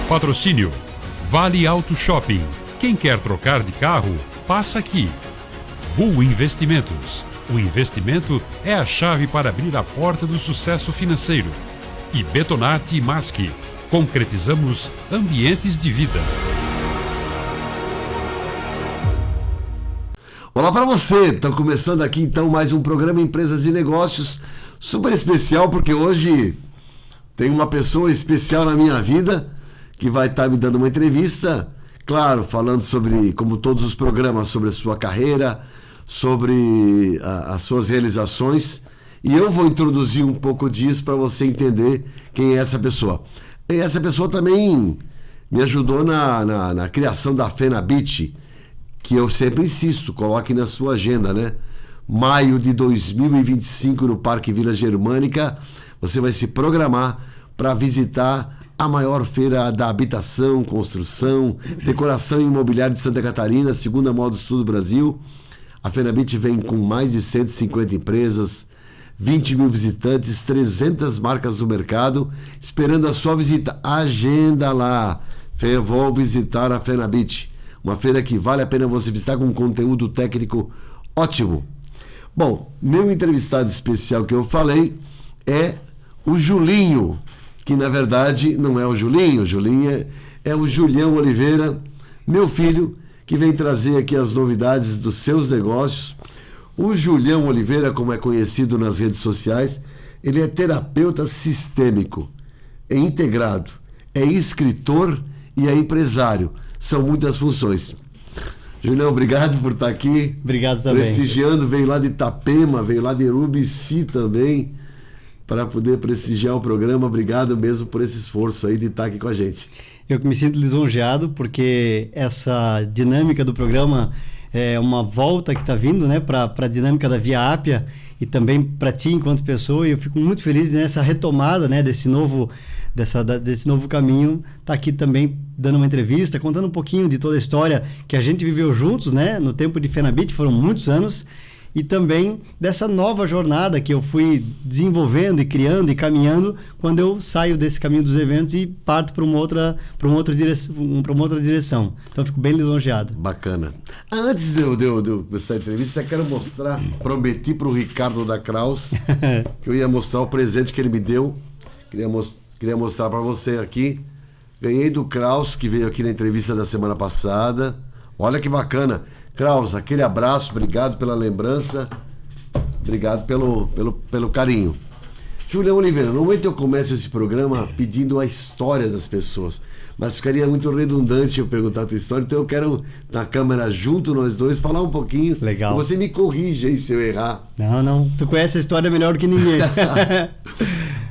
Patrocínio Vale Auto Shopping. Quem quer trocar de carro, passa aqui. Bull Investimentos. O investimento é a chave para abrir a porta do sucesso financeiro. E Betonarte e Masque. Concretizamos ambientes de vida. Olá para você, está começando aqui então mais um programa Empresas e Negócios, super especial porque hoje tem uma pessoa especial na minha vida que vai estar me dando uma entrevista, claro, falando sobre, como todos os programas, sobre a sua carreira, sobre as suas realizações, e eu vou introduzir um pouco disso para você entender quem é essa pessoa. E essa pessoa também me ajudou na criação da FENABIT, que eu sempre insisto, coloque na sua agenda, né? Maio de 2025, no Parque Vila Germânica, você vai se programar para visitar a maior feira da habitação, construção, decoração e imobiliário de Santa Catarina, segunda maior do sul do Brasil. A FENABIT vem com mais de 150 empresas, 20 mil visitantes, 300 marcas no mercado, esperando a sua visita. Agenda lá, vou visitar a FENABIT. Uma feira que vale a pena você visitar com um conteúdo técnico ótimo. Bom, meu entrevistado especial que eu falei é o Julinho, que na verdade não é o Julinho é o Julião Oliveira, meu filho, que vem trazer aqui as novidades dos seus negócios. O Julião Oliveira, como é conhecido nas redes sociais, ele é terapeuta sistêmico, é integrado, é escritor e é empresário. São muitas funções. Julião, obrigado por estar aqui. Obrigado também. Prestigiando, veio lá de Itapema, veio lá de Urubici também, para poder prestigiar o programa. Obrigado mesmo por esse esforço aí de estar aqui com a gente. Eu me sinto lisonjeado porque essa dinâmica do programa é uma volta que está vindo, né, para a dinâmica da Via Ápia e também para ti enquanto pessoa, e eu fico muito feliz nessa retomada, né, desse novo caminho, tá aqui também dando uma entrevista, contando um pouquinho de toda a história que a gente viveu juntos, né, no tempo de FENABIT, foram muitos anos, e também dessa nova jornada que eu fui desenvolvendo e criando e caminhando quando eu saio desse caminho dos eventos e parto para uma outra direção. Então, eu fico bem lisonjeado. Bacana. Antes de eu começar a entrevista, eu quero mostrar, prometi para o Ricardo da Kraus que eu ia mostrar o presente que ele me deu. Queria mostrar para você aqui. Ganhei do Kraus, que veio aqui na entrevista da semana passada. Olha que bacana. Kraus, aquele abraço, obrigado pela lembrança, obrigado pelo carinho. Julião Oliveira, normalmente eu começo esse programa pedindo a história das pessoas, mas ficaria muito redundante eu perguntar a tua história, então eu quero, na câmera junto, nós dois, falar um pouquinho. Legal. Você me corrige aí se eu errar. Não, tu conhece a história melhor do que ninguém.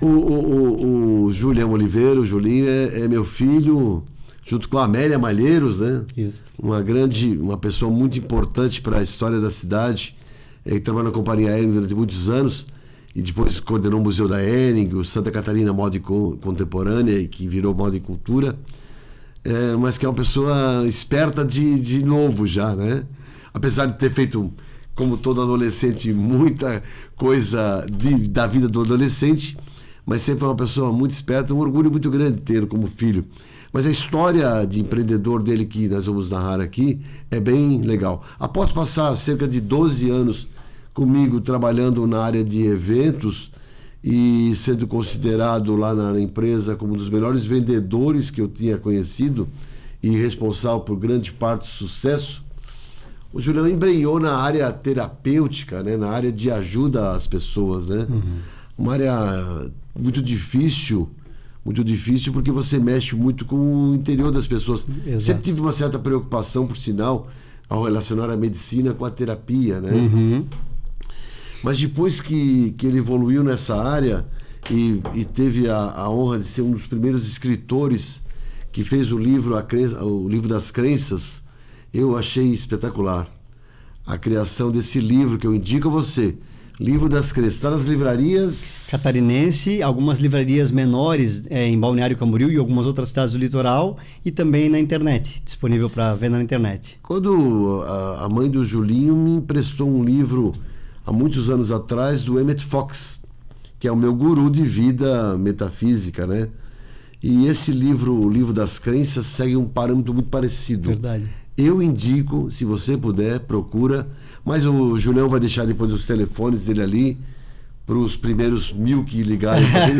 O Julião Oliveira, o Julinho é meu filho, junto com a Amélia Malheiros, né? Isso. Uma pessoa muito importante para a história da cidade, que trabalhou na Companhia Hering durante muitos anos e depois coordenou o Museu da Hering, o Santa Catarina Moda Contemporânea, que virou Moda e Cultura, mas que é uma pessoa esperta de novo já, né? Apesar de ter feito, como todo adolescente, muita coisa da vida do adolescente, mas sempre foi uma pessoa muito esperta, um orgulho muito grande ter como filho. Mas a história de empreendedor dele que nós vamos narrar aqui é bem legal. Após passar cerca de 12 anos comigo trabalhando na área de eventos e sendo considerado lá na empresa como um dos melhores vendedores que eu tinha conhecido e responsável por grande parte do sucesso, o Julião embrenhou na área terapêutica, né? Na área de ajuda às pessoas, né? Uma área muito difícil porque você mexe muito com o interior das pessoas. Exato. Sempre tive uma certa preocupação, por sinal, ao relacionar a medicina com a terapia, né? Mas depois que ele evoluiu nessa área e teve a honra de ser um dos primeiros escritores que fez o livro das Crenças, eu achei espetacular a criação desse livro que eu indico a você. Livro das Crenças, está nas livrarias catarinense, algumas livrarias menores em Balneário Camboriú e algumas outras cidades do litoral, e também na internet, disponível para venda na internet. Quando a mãe do Julinho me emprestou um livro há muitos anos atrás do Emmett Fox, que é o meu guru de vida metafísica, né? E esse livro, o Livro das Crenças, segue um parâmetro muito parecido. Verdade. Eu indico, se você puder, procura. Mas o Julião vai deixar depois os telefones dele ali para os primeiros 1000 que ligarem para ele.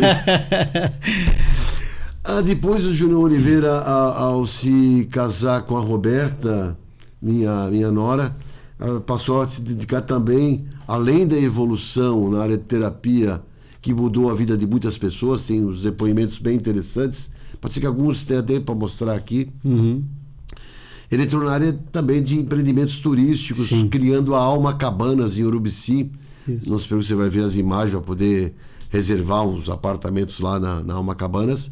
Depois o Julião Oliveira, ao se casar com a Roberta, minha nora, passou a se dedicar também, além da evolução na área de terapia, que mudou a vida de muitas pessoas. Tem uns depoimentos bem interessantes. Pode ser que alguns tenham até para mostrar aqui. Uhum. Ele entrou na área também de empreendimentos turísticos, Sim. criando a Alma Cabanas em Urubici. Isso. Não se preocupe, você vai ver as imagens para poder reservar uns apartamentos lá na Alma Cabanas.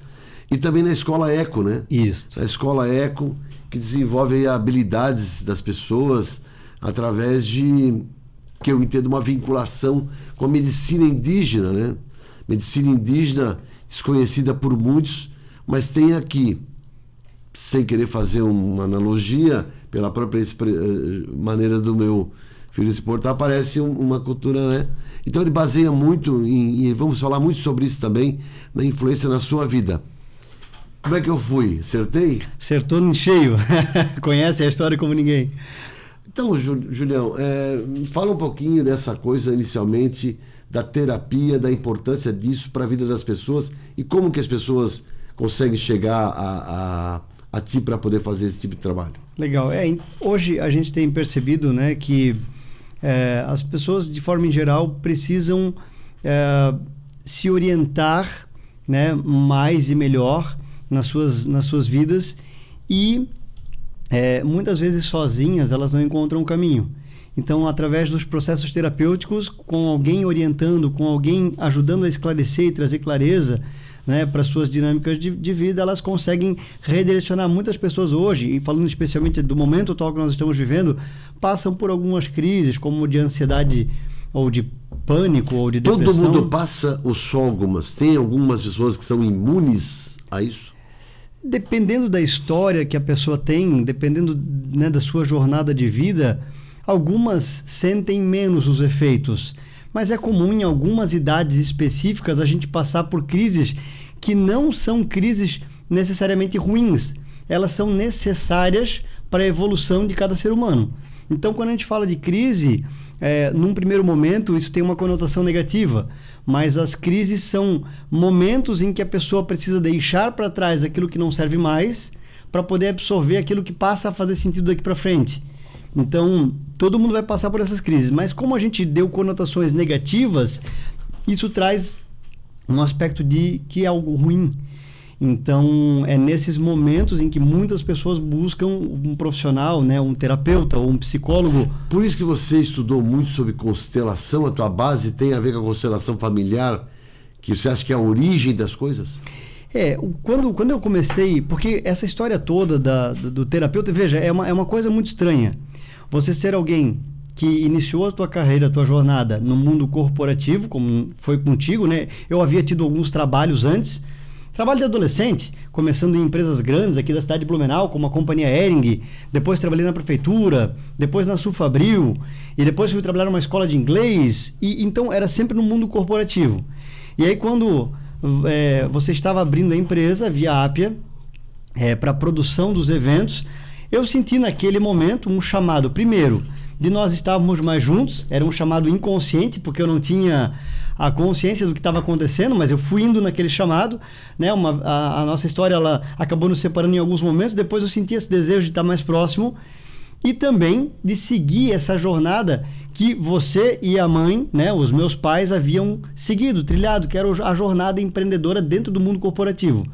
E também na Escola Eco, né? Isso. A Escola Eco, que desenvolve aí habilidades das pessoas através de, que eu entendo, uma vinculação com a medicina indígena, né? Medicina indígena desconhecida por muitos, mas tem aqui, sem querer fazer uma analogia, pela própria maneira do meu filho se portar, parece uma cultura, né? Então ele baseia muito, e vamos falar muito sobre isso também, na influência na sua vida. Como é que eu fui? Acertei? Acertou em cheio. Conhece a história como ninguém. Então, Julião, fala um pouquinho dessa coisa, inicialmente, da terapia, da importância disso para a vida das pessoas e como que as pessoas conseguem chegar a ti para poder fazer esse tipo de trabalho. Legal. Hoje a gente tem percebido, né, que as pessoas, de forma em geral, precisam se orientar, né, mais e melhor nas suas vidas e muitas vezes sozinhas elas não encontram o caminho. Então, através dos processos terapêuticos, com alguém orientando, com alguém ajudando a esclarecer e trazer clareza, né, para suas dinâmicas de vida, elas conseguem redirecionar. Muitas pessoas hoje, e falando especialmente do momento atual que nós estamos vivendo, passam por algumas crises, como de ansiedade ou de pânico ou de depressão. Todo mundo passa ou só algumas? Tem algumas pessoas que são imunes a isso? Dependendo da história que a pessoa tem, dependendo, né, da sua jornada de vida, algumas sentem menos os efeitos. Mas é comum em algumas idades específicas a gente passar por crises que não são crises necessariamente ruins. Elas são necessárias para a evolução de cada ser humano. Então, quando a gente fala de crise, num primeiro momento isso tem uma conotação negativa. Mas as crises são momentos em que a pessoa precisa deixar para trás aquilo que não serve mais para poder absorver aquilo que passa a fazer sentido daqui para frente. Então, todo mundo vai passar por essas crises, mas como a gente deu conotações negativas, isso traz um aspecto de que é algo ruim. Então, é nesses momentos em que muitas pessoas buscam um profissional, né, um terapeuta ou um psicólogo. Por isso que você estudou muito sobre constelação, a tua base tem a ver com a constelação familiar, que você acha que é a origem das coisas? Quando eu comecei, porque essa história toda do terapeuta, veja, é uma coisa muito estranha. Você ser alguém que iniciou a tua carreira, a tua jornada no mundo corporativo, como foi contigo, né? Eu havia tido alguns trabalhos antes, trabalho de adolescente, começando em empresas grandes aqui da cidade de Blumenau, como a Companhia Hering, depois trabalhei na prefeitura, depois na Sulfabril, e depois fui trabalhar numa escola de inglês, e então era sempre no mundo corporativo. E aí quando você estava abrindo a empresa, Via Ápia, para a produção dos eventos, eu senti naquele momento um chamado, primeiro, de nós estávamos mais juntos, era um chamado inconsciente, porque eu não tinha a consciência do que estava acontecendo, mas eu fui indo naquele chamado, né? A nossa história ela acabou nos separando em alguns momentos, depois eu senti esse desejo de estar mais próximo e também de seguir essa jornada que você e a mãe, né, os meus pais haviam seguido, trilhado, que era a jornada empreendedora dentro do mundo corporativo.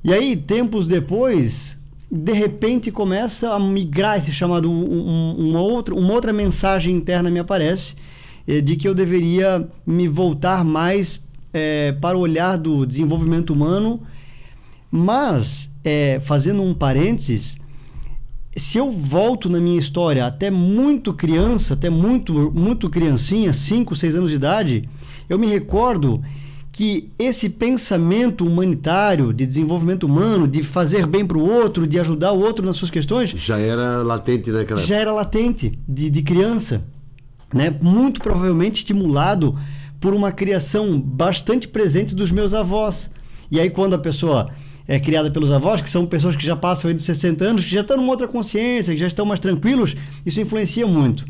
E aí, tempos depois, de repente começa a migrar esse chamado, uma outra mensagem interna me aparece, de que eu deveria me voltar mais para o olhar do desenvolvimento humano, mas, fazendo um parênteses, se eu volto na minha história até muito criança, até muito criancinha, 5, 6 anos de idade, eu me recordo que esse pensamento humanitário, de desenvolvimento humano, de fazer bem para o outro, de ajudar o outro nas suas questões... Já era latente naquela época. Já era latente, de criança, né? Muito provavelmente estimulado por uma criação bastante presente dos meus avós. E aí quando a pessoa é criada pelos avós, que são pessoas que já passam aí dos 60 anos, que já estão numa outra consciência, que já estão mais tranquilos, isso influencia muito.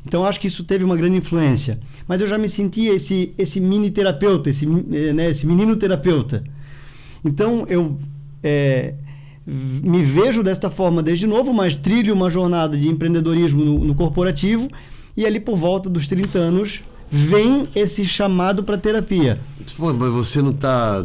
Então, eu acho que isso teve uma grande influência. Mas eu já me sentia esse mini terapeuta, esse menino terapeuta. Então, eu me vejo desta forma desde novo, mas trilho uma jornada de empreendedorismo no corporativo, e ali por volta dos 30 anos vem esse chamado para terapia. Pô, mas você não está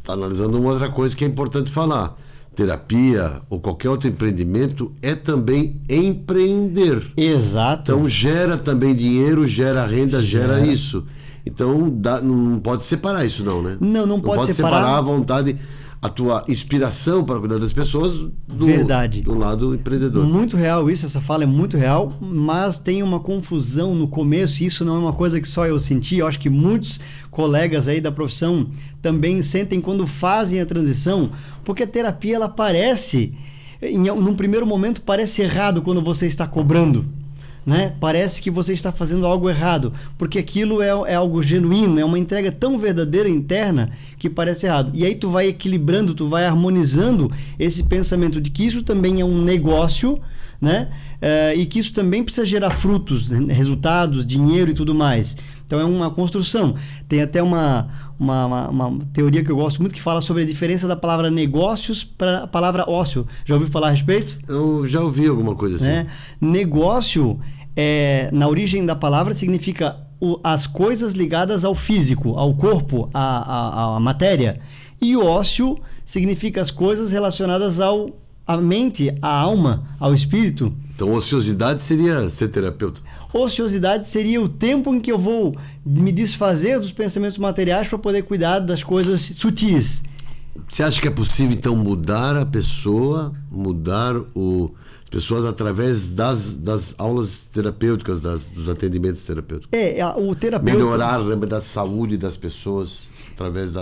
analisando uma outra coisa que é importante falar. Terapia ou qualquer outro empreendimento é também empreender. Exato. Então gera também dinheiro, gera renda, gera isso. Então não pode separar isso não, né? Não pode separar a vontade, a tua inspiração para cuidar das pessoas do lado empreendedor. Muito real isso, essa fala é muito real, mas tem uma confusão no começo, e isso não é uma coisa que só eu senti, eu acho que muitos colegas aí da profissão também sentem quando fazem a transição, porque a terapia ela parece, num primeiro momento parece errado quando você está cobrando. Né? Parece que você está fazendo algo errado, porque aquilo é algo genuíno, é uma entrega tão verdadeira interna que parece errado. E aí tu vai equilibrando, tu vai harmonizando esse pensamento de que isso também é um negócio, né? E que isso também precisa gerar frutos, resultados, dinheiro e tudo mais. Então é uma construção. Tem até uma teoria que eu gosto muito que fala sobre a diferença da palavra negócios para a palavra ócio. Já ouviu falar a respeito? Eu já ouvi alguma coisa assim. Negócio, na origem da palavra, significa as coisas ligadas ao físico, ao corpo, à matéria. E o ócio significa as coisas relacionadas à mente, à alma, ao espírito. Então, ociosidade seria ser terapeuta. Ociosidade seria o tempo em que eu vou me desfazer dos pensamentos materiais para poder cuidar das coisas sutis. Você acha que é possível, então, mudar a pessoa, as pessoas através das aulas terapêuticas, dos atendimentos terapêuticos? O terapeuta... Melhorar a saúde das pessoas através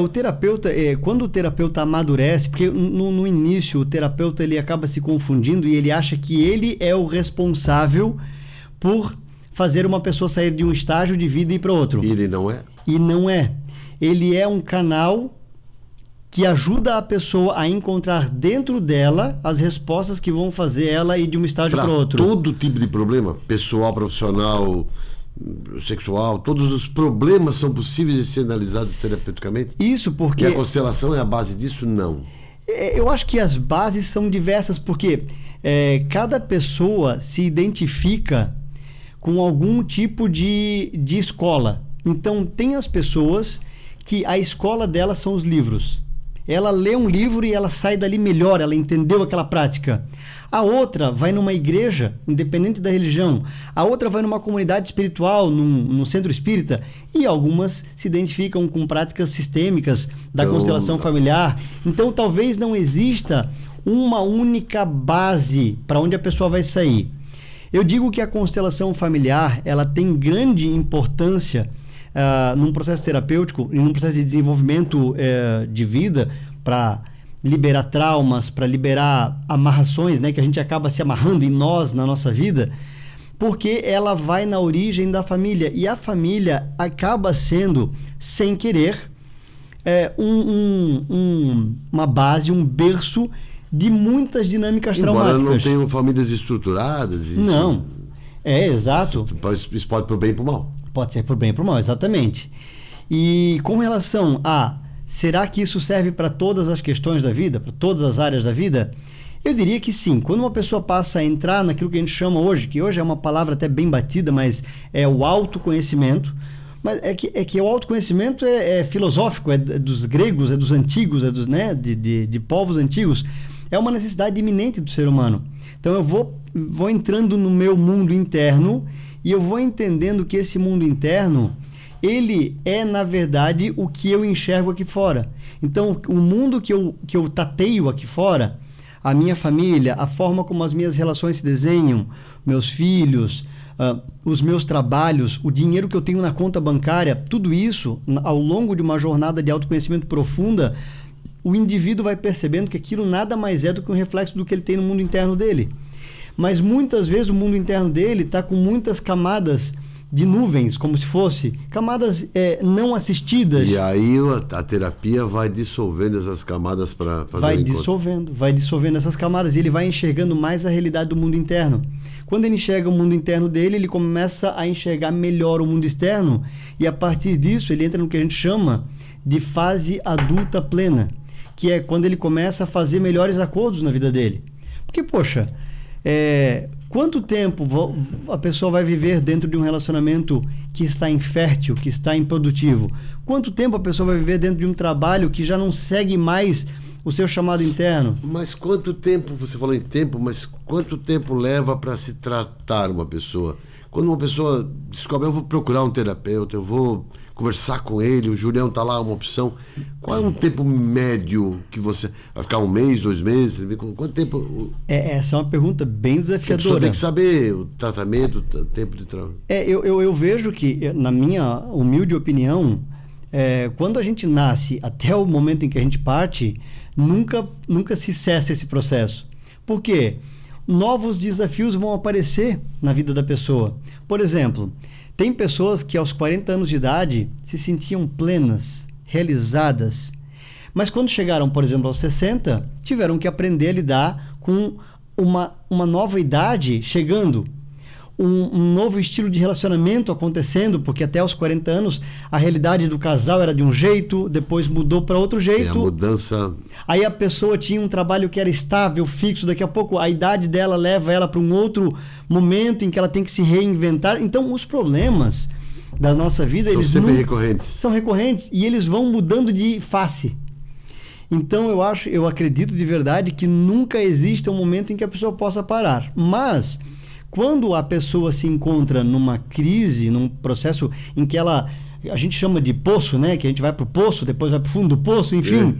o terapeuta, quando o terapeuta amadurece, porque no início o terapeuta ele acaba se confundindo e ele acha que ele é o responsável por fazer uma pessoa sair de um estágio de vida e ir para outro. E ele não é? E não é. Ele é um canal que ajuda a pessoa a encontrar dentro dela as respostas que vão fazer ela ir de um estágio para outro. Todo tipo de problema, pessoal, profissional, sexual, todos os problemas são possíveis de ser analisados terapeuticamente? Isso porque... E a constelação é a base disso? Não. Eu acho que as bases são diversas porque cada pessoa se identifica com algum tipo de escola. Então, tem as pessoas que a escola delas são os livros. Ela lê um livro e ela sai dali melhor, ela entendeu aquela prática. A outra vai numa igreja, independente da religião. A outra vai numa comunidade espiritual, num centro espírita. E algumas se identificam com práticas sistêmicas da constelação familiar. Então, talvez não exista uma única base para onde a pessoa vai sair. Eu digo que a constelação familiar ela tem grande importância num processo terapêutico e num processo de desenvolvimento de vida para liberar traumas, para liberar amarrações, né, que a gente acaba se amarrando em nós, na nossa vida, porque ela vai na origem da família e a família acaba sendo, sem querer, uma base, um berço de muitas dinâmicas traumáticas. Embora não tenham famílias estruturadas. Isso... Não, exato. Isso pode pro bem e pro mal. Pode ser pro bem e pro mal, exatamente. E com relação a será que isso serve para todas as questões da vida, para todas as áreas da vida? Eu diria que sim. Quando uma pessoa passa a entrar naquilo que a gente chama hoje, que hoje é uma palavra até bem batida, mas é o autoconhecimento. Mas é que o autoconhecimento é filosófico, é dos gregos, é dos antigos, é dos, né, de povos antigos. É uma necessidade iminente do ser humano. Então eu vou entrando no meu mundo interno e eu vou entendendo que esse mundo interno, ele é, na verdade, o que eu enxergo aqui fora. Então, o mundo que eu tateio aqui fora, a minha família, a forma como as minhas relações se desenham, meus filhos, os meus trabalhos, o dinheiro que eu tenho na conta bancária, tudo isso, ao longo de uma jornada de autoconhecimento profunda, o indivíduo vai percebendo que aquilo nada mais é do que um reflexo do que ele tem no mundo interno dele. Mas muitas vezes o mundo interno dele está com muitas camadas de nuvens, como se fosse camadas não assistidas. E aí a terapia vai dissolvendo essas camadas para fazer vai o encontro. vai dissolvendo essas camadas e ele vai enxergando mais a realidade do mundo interno. Quando ele enxerga o mundo interno dele, ele começa a enxergar melhor o mundo externo e a partir disso ele entra no que a gente chama de fase adulta plena, que é quando ele começa a fazer melhores acordos na vida dele. Porque, poxa, quanto tempo a pessoa vai viver dentro de um relacionamento que está infértil, que está improdutivo? Quanto tempo a pessoa vai viver dentro de um trabalho que já não segue mais o seu chamado interno? Mas quanto tempo, você falou em tempo, mas quanto tempo leva para se tratar uma pessoa? Quando uma pessoa descobre, eu vou procurar um terapeuta, eu vou conversar com ele, o Julião está lá, uma opção. Qual é um tempo médio que você... Vai ficar 1 mês, 2 meses? Quanto tempo... Essa é uma pergunta bem desafiadora. A pessoa tem que saber o tratamento, o tempo de trabalho. Eu vejo que, na minha humilde opinião, quando a gente nasce até o momento em que a gente parte, nunca se cessa esse processo. Por quê? Novos desafios vão aparecer na vida da pessoa. Por exemplo, tem pessoas que aos 40 anos de idade se sentiam plenas, realizadas, mas quando chegaram, por exemplo, aos 60, tiveram que aprender a lidar com uma nova idade chegando, um novo estilo de relacionamento acontecendo, porque até os 40 anos a realidade do casal era de um jeito, depois mudou para outro jeito. Sim, a mudança... Aí a pessoa tinha um trabalho que era estável, fixo, daqui a pouco a idade dela leva ela para um outro momento em que ela tem que se reinventar. Então os problemas da nossa vida... São eles sempre recorrentes. São recorrentes e eles vão mudando de face. Então eu acredito de verdade que nunca existe um momento em que a pessoa possa parar. Mas... quando a pessoa se encontra numa crise, num processo em que a gente chama de poço, né? Que a gente vai para o poço, depois vai para o fundo do poço, enfim.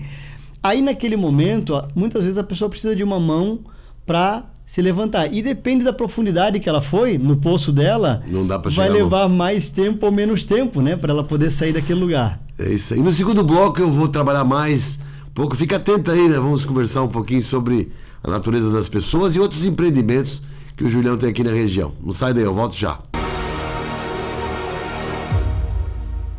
Aí naquele momento, muitas vezes a pessoa precisa de uma mão para se levantar. E depende da profundidade que ela foi no poço dela, não dá pra vai chegar levar mais tempo ou menos tempo, né? Para ela poder sair daquele lugar. É isso aí. No segundo bloco eu vou trabalhar mais um pouco. Fica atento aí, né? Vamos conversar um pouquinho sobre a natureza das pessoas e outros empreendimentos que o Julião tem aqui na região. Não sai daí, eu volto já.